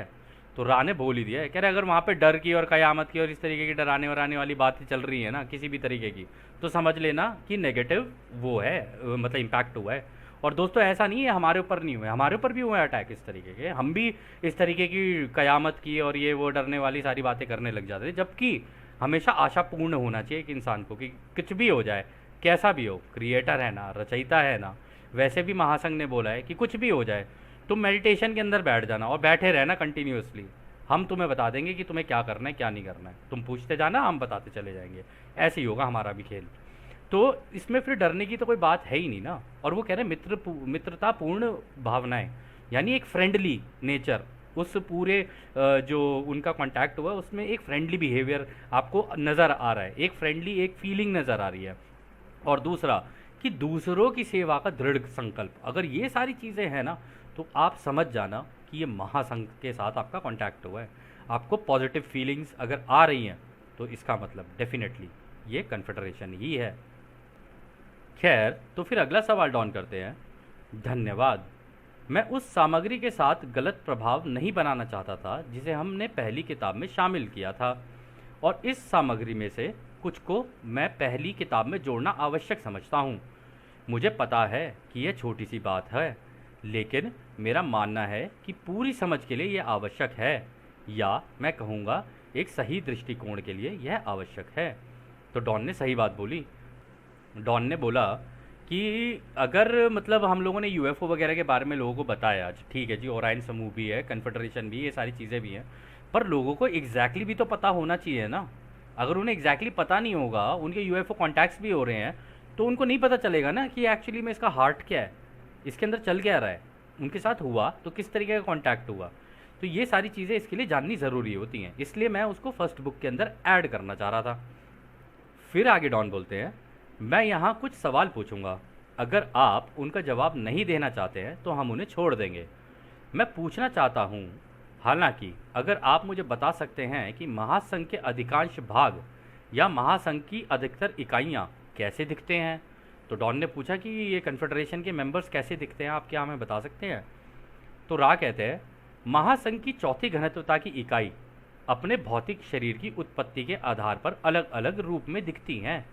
A: तो रा ने बोल ही दिया है, कह रहे अगर वहाँ पे डर की और कयामत की और इस तरीके की डराने वराने वाली बातें चल रही है ना किसी भी तरीके की, तो समझ लेना कि नेगेटिव वो है, मतलब इम्पैक्ट हुआ है। और दोस्तों ऐसा नहीं है हमारे ऊपर नहीं हुए, हमारे ऊपर भी हुए अटैक इस तरीके के, हम भी इस तरीके की कयामत की और ये वो डरने वाली सारी बातें करने लग जाते थे। जबकि हमेशा आशापूर्ण होना चाहिए एक इंसान को कि कुछ भी हो जाए, कैसा भी हो, क्रिएटर है ना, रचयिता है ना। वैसे भी महासंघ ने बोला है कि कुछ भी हो जाए तुम मेडिटेशन के अंदर बैठ जाना और बैठे रहना कंटिन्यूअसली, हम तुम्हें बता देंगे कि तुम्हें क्या करना है क्या नहीं करना है, तुम पूछते जाना हम बताते चले जाएंगे। ऐसे ही होगा हमारा भी खेल। तो इसमें फिर डरने की तो कोई बात है ही नहीं ना। और वो कह रहे हैं मित्रतापूर्ण भावनाएं, यानी एक फ्रेंडली नेचर, उस पूरे जो उनका कांटेक्ट हुआ उसमें एक फ्रेंडली बिहेवियर आपको नज़र आ रहा है, एक फ्रेंडली एक फीलिंग नज़र आ रही है। और दूसरा कि दूसरों की सेवा का दृढ़ संकल्प, अगर ये सारी चीज़ें हैं ना तो आप समझ जाना कि ये महासंघ के साथ आपका कांटेक्ट हुआ है। आपको पॉजिटिव फीलिंग्स अगर आ रही हैं तो इसका मतलब डेफिनेटली ये कन्फेडरेशन ही है। खैर, तो फिर अगला सवाल डॉन करते हैं। धन्यवाद। मैं उस सामग्री के साथ गलत प्रभाव नहीं बनाना चाहता था जिसे हमने पहली किताब में शामिल किया था, और इस सामग्री में से कुछ को मैं पहली किताब में जोड़ना आवश्यक समझता हूँ। मुझे पता है कि यह छोटी सी बात है, लेकिन मेरा मानना है कि पूरी समझ के लिए यह आवश्यक है, या मैं कहूँगा एक सही दृष्टिकोण के लिए यह आवश्यक है। तो डॉन ने सही बात बोली। डॉन ने बोला कि अगर मतलब हम लोगों ने यूएफओ वगैरह के बारे में लोगों को बताया, ठीक है जी, ओरायन समूह भी है, कन्फेडरेशन भी, ये सारी चीज़ें भी हैं, पर लोगों को एग्जैक्टली भी तो पता होना चाहिए ना। अगर उन्हें एग्जैक्टली पता नहीं होगा, उनके यूएफओ कॉन्टैक्ट्स भी हो रहे हैं, तो उनको नहीं पता चलेगा ना कि एक्चुअली में इसका हार्ट क्या है, इसके अंदर चल क्या रहा है, उनके साथ हुआ तो किस तरीके का कॉन्टैक्ट हुआ। तो ये सारी चीज़ें इसके लिए जाननी ज़रूरी होती हैं, इसलिए मैं उसको फर्स्ट बुक के अंदर ऐड करना चाह रहा था। फिर आगे डॉन बोलते हैं, मैं यहाँ कुछ सवाल पूछूंगा, अगर आप उनका जवाब नहीं देना चाहते हैं तो हम उन्हें छोड़ देंगे। मैं पूछना चाहता हूँ, हालांकि अगर आप मुझे बता सकते हैं कि महासंघ के अधिकांश भाग या महासंघ की अधिकतर इकाइयाँ कैसे दिखते हैं। तो डॉन ने पूछा कि ये कन्फेडरेशन के मेंबर्स कैसे दिखते हैं, आप क्या हमें बता सकते हैं। तो रा कहते हैं, महासंघ की चौथी घनत्वता की इकाई अपने भौतिक शरीर की उत्पत्ति के आधार पर अलग अलग रूप में दिखती हैं,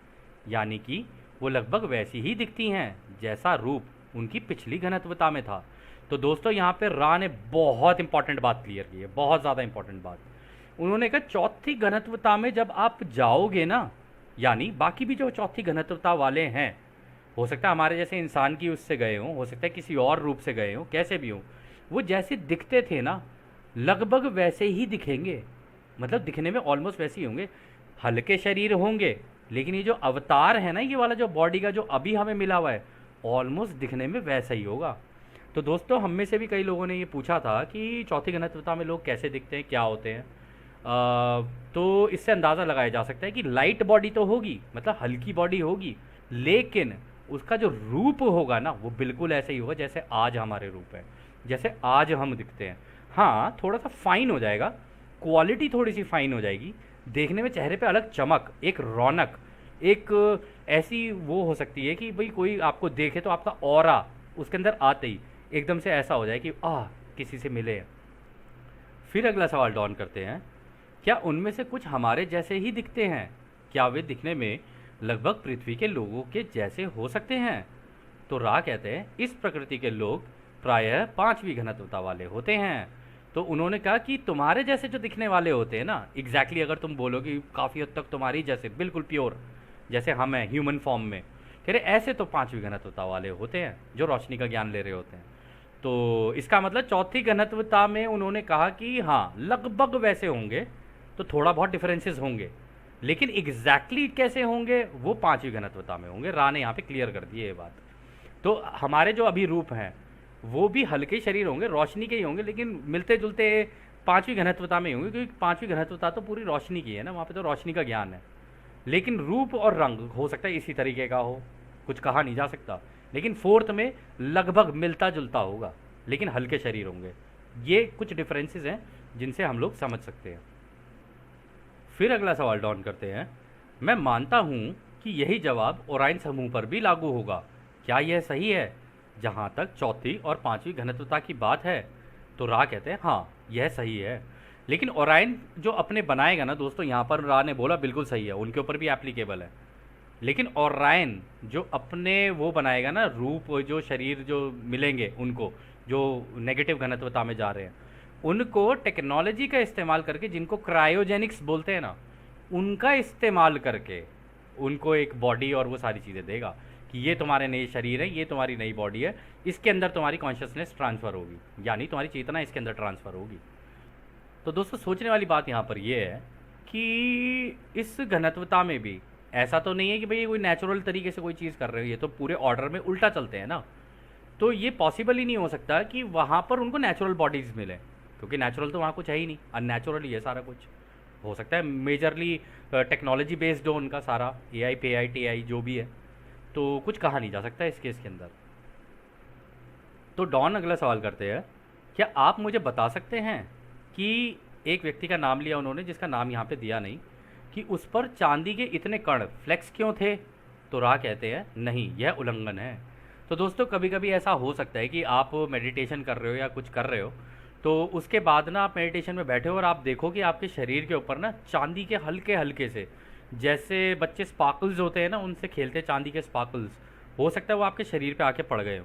A: यानी कि वो लगभग वैसी ही दिखती हैं जैसा रूप उनकी पिछली घनत्वता में था। तो दोस्तों यहाँ पे रा ने बहुत इंपॉर्टेंट बात क्लियर की है, बहुत ज़्यादा इंपॉर्टेंट बात। उन्होंने कहा चौथी घनत्वता में जब आप जाओगे ना, यानी बाकी भी जो चौथी घनत्वता वाले हैं, हो सकता है हमारे जैसे इंसान की उससे गए हों, हो सकता है किसी और रूप से गए हों, कैसे भी हों, वो जैसे दिखते थे ना लगभग वैसे ही दिखेंगे, मतलब दिखने में ऑलमोस्ट वैसे ही होंगे। हल्के शरीर होंगे, लेकिन ये जो अवतार है ना, ये वाला जो बॉडी का जो अभी हमें मिला हुआ है, ऑलमोस्ट दिखने में वैसा ही होगा। तो दोस्तों हम में से भी कई लोगों ने ये पूछा था कि चौथी घनत्वता में लोग कैसे दिखते हैं, क्या होते हैं। तो इससे अंदाज़ा लगाया जा सकता है कि लाइट बॉडी तो होगी, मतलब हल्की बॉडी होगी, लेकिन उसका जो रूप होगा ना वो बिल्कुल ऐसे ही होगा जैसे आज हमारे रूप है, जैसे आज हम दिखते हैं। हाँ, थोड़ा सा फाइन हो जाएगा, क्वालिटी थोड़ी सी फाइन हो जाएगी, देखने में चेहरे पे अलग चमक, एक रौनक, एक ऐसी वो हो सकती है कि भाई कोई आपको देखे तो आपका ऑरा उसके अंदर आते ही एकदम से ऐसा हो जाए कि किसी से मिले। फिर अगला सवाल डॉन करते हैं, क्या उनमें से कुछ हमारे जैसे ही दिखते हैं? क्या वे दिखने में लगभग पृथ्वी के लोगों के जैसे हो सकते हैं? तो रा कहते हैं, इस प्रकृति के लोग प्रायः 5वीं घनत्वता वाले होते हैं। तो उन्होंने कहा कि तुम्हारे जैसे जो दिखने वाले होते हैं ना, एग्जैक्टली अगर तुम बोलो कि काफ़ी हद तक तुम्हारी जैसे बिल्कुल प्योर जैसे हम हैं ह्यूमन फॉर्म में, कह रहे ऐसे तो 5वीं घनत्वता वाले होते हैं जो रोशनी का ज्ञान ले रहे होते हैं। तो इसका मतलब चौथी घनत्वता में उन्होंने कहा कि हाँ लगभग वैसे होंगे, तो थोड़ा बहुत डिफरेंसेस होंगे, लेकिन एग्जैक्टली कैसे होंगे वो 5वीं घनत्वता में होंगे। रा ने यहाँ पे क्लियर कर दी है ये बात। तो हमारे जो अभी रूप हैं वो भी हल्के शरीर होंगे, रोशनी के ही होंगे, लेकिन मिलते जुलते 5वीं घनत्वता में ही होंगे, क्योंकि 5वीं घनत्वता तो पूरी रोशनी की है ना, वहाँ पे तो रोशनी का ज्ञान है। लेकिन रूप और रंग हो सकता है इसी तरीके का हो, कुछ कहा नहीं जा सकता, लेकिन 4th में लगभग मिलता जुलता होगा, लेकिन हल्के शरीर होंगे। ये कुछ डिफरेंसेस हैं जिनसे हम लोग समझ सकते हैं। फिर अगला सवाल डॉन करते हैं, मैं मानता हूँ कि यही जवाब ओराइन समूह पर भी लागू होगा, क्या यह सही है? जहाँ तक चौथी और पांचवी घनत्वता की बात है तो रा कहते हैं हाँ यह सही है। लेकिन ओराइन जो अपने बनाएगा ना दोस्तों, यहाँ पर रा ने बोला बिल्कुल सही है, उनके ऊपर भी एप्लीकेबल है। लेकिन ओराइन जो अपने वो बनाएगा ना रूप, जो शरीर जो मिलेंगे उनको, जो नेगेटिव घनत्वता में जा रहे हैं, उनको टेक्नोलॉजी का इस्तेमाल करके, जिनको क्रायोजेनिक्स बोलते हैं ना, उनका इस्तेमाल करके उनको एक बॉडी और वो सारी चीज़ें देगा कि ये तुम्हारे नए शरीर है, ये तुम्हारी नई बॉडी है, इसके अंदर तुम्हारी कॉन्शियसनेस ट्रांसफ़र होगी, यानी तुम्हारी चेतना इसके अंदर ट्रांसफ़र होगी। तो दोस्तों सोचने वाली बात यहाँ पर ये है कि इस घनत्वता में भी ऐसा तो नहीं है कि भाई ये कोई नेचुरल तरीके से कोई चीज़ कर रहे हो, ये तो पूरे ऑर्डर में उल्टा चलते हैं ना। तो ये पॉसिबल ही नहीं हो सकता कि वहाँ पर उनको नेचुरल बॉडीज़ मिले, क्योंकि नेचुरल तो वहाँ कुछ है ही नहीं, अननेचुरल ही है सारा कुछ। हो सकता है मेजरली टेक्नोलॉजी बेस्ड हो उनका सारा, AI PI TI जो भी है, तो कुछ कहा नहीं जा सकता इस केस के अंदर। तो डॉन अगला सवाल करते हैं, क्या आप मुझे बता सकते हैं कि एक व्यक्ति का नाम लिया उन्होंने जिसका नाम यहाँ पे दिया नहीं, कि उस पर चांदी के इतने कण फ्लेक्स क्यों थे? तो रा कहते हैं नहीं, यह उल्लंघन है। तो दोस्तों कभी कभी ऐसा हो सकता है कि आप मेडिटेशन कर रहे हो या कुछ कर रहे हो, तो उसके बाद ना आप मेडिटेशन में बैठे हो और आप देखो कि आपके शरीर के ऊपर ना चांदी के हल्के हल्के से, जैसे बच्चे स्पार्कल्स होते हैं ना, उनसे खेलते हैं चांदी के स्पार्कल्स, हो सकता है वो आपके शरीर पे आके पड़ गए हो।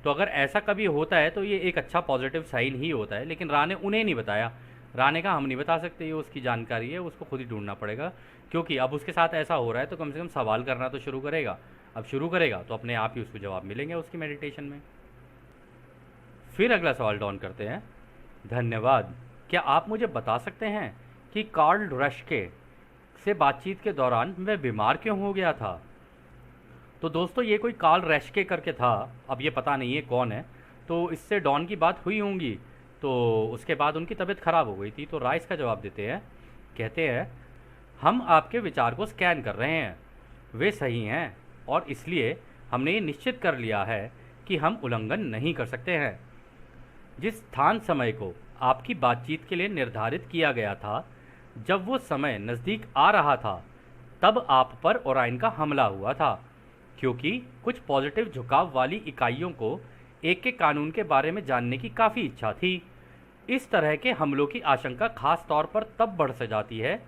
A: तो अगर ऐसा कभी होता है तो ये एक अच्छा पॉजिटिव साइन ही होता है। लेकिन रा ने उन्हें नहीं बताया, रा ने कहा हम नहीं बता सकते, ये उसकी जानकारी है, उसको खुद ही ढूंढना पड़ेगा, क्योंकि अब उसके साथ ऐसा हो रहा है तो कम से कम सवाल करना तो शुरू करेगा। अब शुरू करेगा तो अपने आप ही उसको जवाब मिलेंगे उसकी मेडिटेशन में। फिर अगला सवाल डॉन करते हैं, धन्यवाद, क्या आप मुझे बता सकते हैं कि कार्ल रश्के से बातचीत के दौरान वह बीमार क्यों हो गया था? तो दोस्तों ये कोई कार्ल रश्के करके था, अब ये पता नहीं है कौन है, तो इससे डॉन की बात हुई होंगी, तो उसके बाद उनकी तबीयत खराब हो गई थी। तो राइस का जवाब देते हैं, कहते हैं हम आपके विचार को स्कैन कर रहे हैं, वे सही हैं और इसलिए हमने ये निश्चित कर लिया है कि हम उल्लंघन नहीं कर सकते हैं। जिस स्थान समय को आपकी बातचीत के लिए निर्धारित किया गया था, जब वो समय नज़दीक आ रहा था, तब आप पर ओराइन का हमला हुआ था, क्योंकि कुछ पॉजिटिव झुकाव वाली इकाइयों को एक के कानून के बारे में जानने की काफ़ी इच्छा थी। इस तरह के हमलों की आशंका खास तौर पर तब बढ़ से जाती है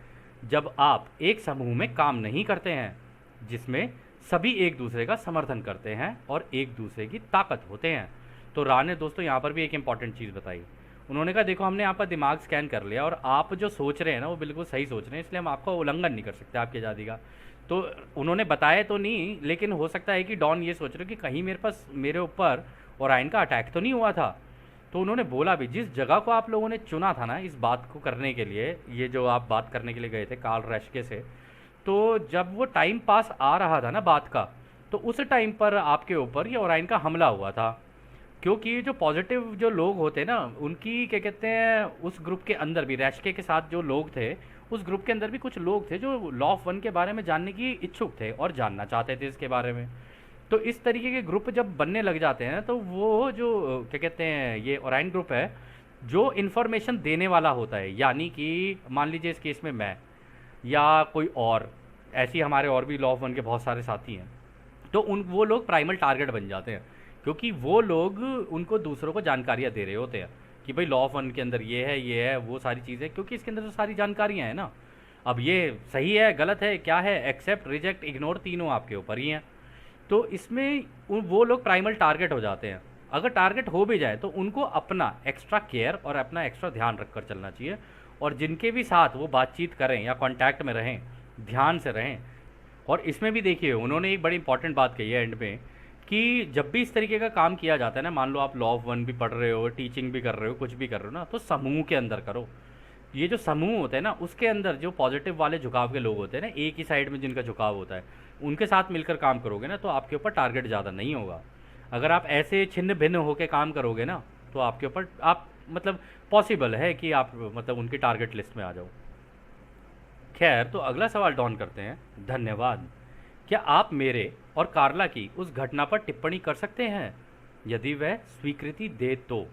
A: जब आप एक समूह में काम नहीं करते हैं, जिसमें सभी एक दूसरे का समर्थन करते हैं और एक दूसरे की ताकत होते हैं। तो रा ने दोस्तों यहाँ पर भी एक इम्पॉर्टेंट चीज़ बताई, उन्होंने कहा देखो हमने आपका दिमाग स्कैन कर लिया और आप जो सोच रहे हैं ना वो बिल्कुल सही सोच रहे हैं, इसलिए हम आपका उल्लंघन नहीं कर सकते आपकी आज़ादी का। तो उन्होंने बताया तो नहीं, लेकिन हो सकता है कि डॉन ये सोच रहे हो कि कहीं मेरे ऊपर ओराइन का अटैक तो नहीं हुआ था। तो उन्होंने बोला भी, जिस जगह को आप लोगों ने चुना था ना इस बात को करने के लिए, ये जो आप बात करने के लिए गए थे कार्ल रश्के से, तो जब वो टाइम पास आ रहा था ना बात का, तो उस टाइम पर आपके ऊपर ये ओराइन का हमला हुआ था। क्योंकि जो पॉजिटिव जो लोग होते हैं ना, उनकी क्या कहते हैं, उस ग्रुप के अंदर भी रैशके के साथ जो लोग थे, उस ग्रुप के अंदर भी कुछ लोग थे जो लॉ ऑफ वन के बारे में जानने की इच्छुक थे और जानना चाहते थे इसके बारे में। तो इस तरीके के ग्रुप जब बनने लग जाते हैं तो वो जो क्या कहते हैं ये ओराइन ग्रुप है, जो इन्फॉर्मेशन देने वाला होता है, यानी कि मान लीजिए इस केस में मैं या कोई और, ऐसी हमारे और भी लॉ ऑफ वन के बहुत सारे साथी हैं, तो उन वो लोग प्राइमल टारगेट बन जाते हैं, क्योंकि वो लोग उनको दूसरों को जानकारियाँ दे रहे होते हैं कि भाई लॉ ऑफ वन के अंदर ये है वो सारी चीज़ें, क्योंकि इसके अंदर तो सारी जानकारियाँ हैं ना। अब ये सही है गलत है क्या है, एक्सेप्ट रिजेक्ट इग्नोर तीनों आपके ऊपर ही हैं। तो इसमें वो लोग प्राइमल टारगेट हो जाते हैं। अगर टारगेट हो भी जाए तो उनको अपना एक्स्ट्रा केयर और अपना एक्स्ट्रा ध्यान रख कर चलना चाहिए, और जिनके भी साथ वो बातचीत करें या कांटेक्ट में रहें, ध्यान से रहें। और इसमें भी देखिए उन्होंने एक बड़ी इंपॉर्टेंट बात कही है एंड में, कि जब भी इस तरीके का काम किया जाता है ना, मान लो आप लॉ ऑफ वन भी पढ़ रहे हो, टीचिंग भी कर रहे हो, कुछ भी कर रहे हो ना, तो समूह के अंदर करो। ये जो समूह होते हैं ना, उसके अंदर जो पॉजिटिव वाले झुकाव के लोग होते हैं ना, एक ही साइड में जिनका झुकाव होता है, उनके साथ मिलकर काम करोगे ना, तो आपके ऊपर टारगेट ज़्यादा नहीं होगा। अगर आप ऐसे छिन्न भिन्न होकर काम करोगे ना, तो आपके ऊपर आप मतलब पॉसिबल है कि आप मतलब उनकी टारगेट लिस्ट में आ जाओ। खैर, तो अगला सवाल डॉन करते हैं, धन्यवाद, क्या आप मेरे और कार्ला की उस घटना पर टिप्पणी कर सकते हैं, यदि वह स्वीकृति दे तो,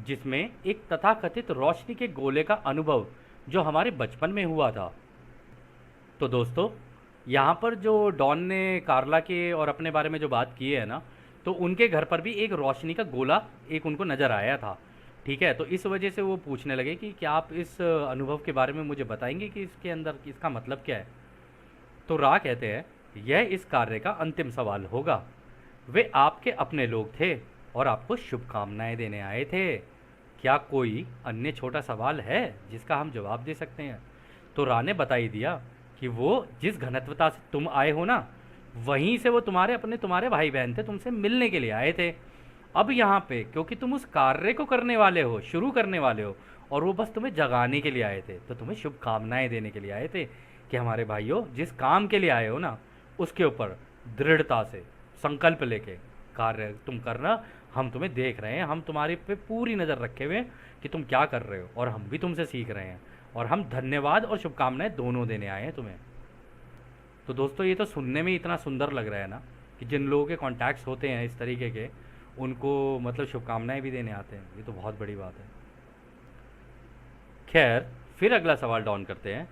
A: जिसमें एक तथाकथित रोशनी के गोले का अनुभव जो हमारे बचपन में हुआ था। तो दोस्तों यहाँ पर जो डॉन ने कार्ला के और अपने बारे में जो बात की है ना, तो उनके घर पर भी एक रोशनी का गोला एक उनको नज़र आया था। ठीक है, तो इस वजह से वो पूछने लगे कि क्या आप इस अनुभव के बारे में मुझे बताएंगे कि इसके अंदर इसका मतलब क्या है। तो रा कहते हैं, यह इस कार्य का अंतिम सवाल होगा। वे आपके अपने लोग थे और आपको शुभकामनाएं देने आए थे। क्या कोई अन्य छोटा सवाल है जिसका हम जवाब दे सकते हैं। तो रा ने बता ही दिया कि वो जिस घनत्वता से तुम आए हो ना, वहीं से वो तुम्हारे भाई बहन थे, तुमसे मिलने के लिए आए थे। अब यहाँ पे क्योंकि तुम उस कार्य को करने वाले हो, शुरू करने वाले हो, और वो बस तुम्हें जगाने के लिए आए थे, तो तुम्हें शुभकामनाएं देने के लिए आए थे कि हमारे भाइयों, जिस काम के लिए आए हो ना, उसके ऊपर दृढ़ता से संकल्प लेके कार्य तुम करना। हम तुम्हें देख रहे हैं, हम तुम्हारे पे पूरी नज़र रखे हुए हैं कि तुम क्या कर रहे हो, और हम भी तुमसे सीख रहे हैं, और हम धन्यवाद और शुभकामनाएं दोनों देने आए हैं तुम्हें। तो दोस्तों, ये तो सुनने में इतना सुंदर लग रहा है ना कि जिन लोगों के कॉन्टैक्ट्स होते हैं इस तरीके के, उनको मतलब शुभकामनाएं भी देने आते हैं। ये तो बहुत बड़ी बात है। खैर, फिर अगला सवाल डाउन करते हैं।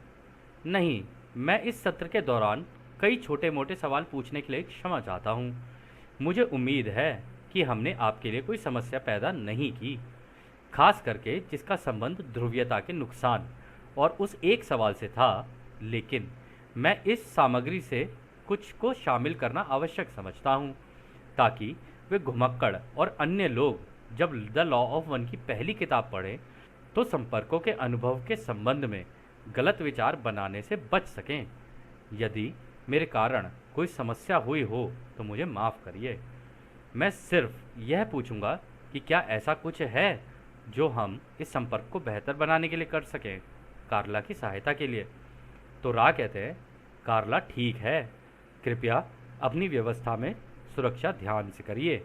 A: नहीं, मैं इस सत्र के दौरान कई छोटे मोटे सवाल पूछने के लिए क्षमा चाहता हूँ। मुझे उम्मीद है कि हमने आपके लिए कोई समस्या पैदा नहीं की, खास करके जिसका संबंध ध्रुवीयता के नुकसान और उस एक सवाल से था। लेकिन मैं इस सामग्री से कुछ को शामिल करना आवश्यक समझता हूँ, ताकि वे घुमक्कड़ और अन्य लोग जब द लॉ ऑफ वन की पहली किताब पढ़ें तो संपर्कों के अनुभव के संबंध में गलत विचार बनाने से बच सकें। यदि मेरे कारण कोई समस्या हुई हो तो मुझे माफ़ करिए। मैं सिर्फ यह पूछूंगा कि क्या ऐसा कुछ है जो हम इस संपर्क को बेहतर बनाने के लिए कर सकें, कार्ला की सहायता के लिए। तो रा कहते हैं, कार्ला ठीक है, कृपया अपनी व्यवस्था में सुरक्षा ध्यान से करिए।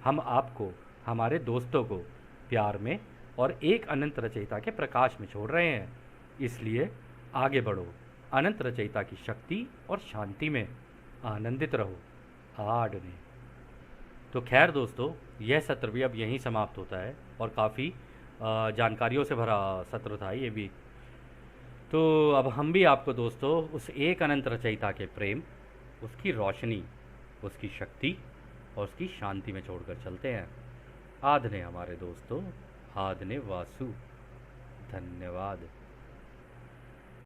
A: हम आपको, हमारे दोस्तों को प्यार में और एक अनंत रचयिता के प्रकाश में छोड़ रहे हैं, इसलिए आगे बढ़ो, अनंत रचयिता की शक्ति और शांति में आनंदित रहो। आडने। तो खैर दोस्तों, यह सत्र भी अब यहीं समाप्त होता है, और काफ़ी जानकारियों से भरा सत्र था ये भी। तो अब हम भी आपको दोस्तों उस एक अनंत रचयिता के प्रेम, उसकी रोशनी, उसकी शक्ति और उसकी शांति में छोड़कर चलते हैं। आदने हमारे दोस्तों, आदने वासु। धन्यवाद।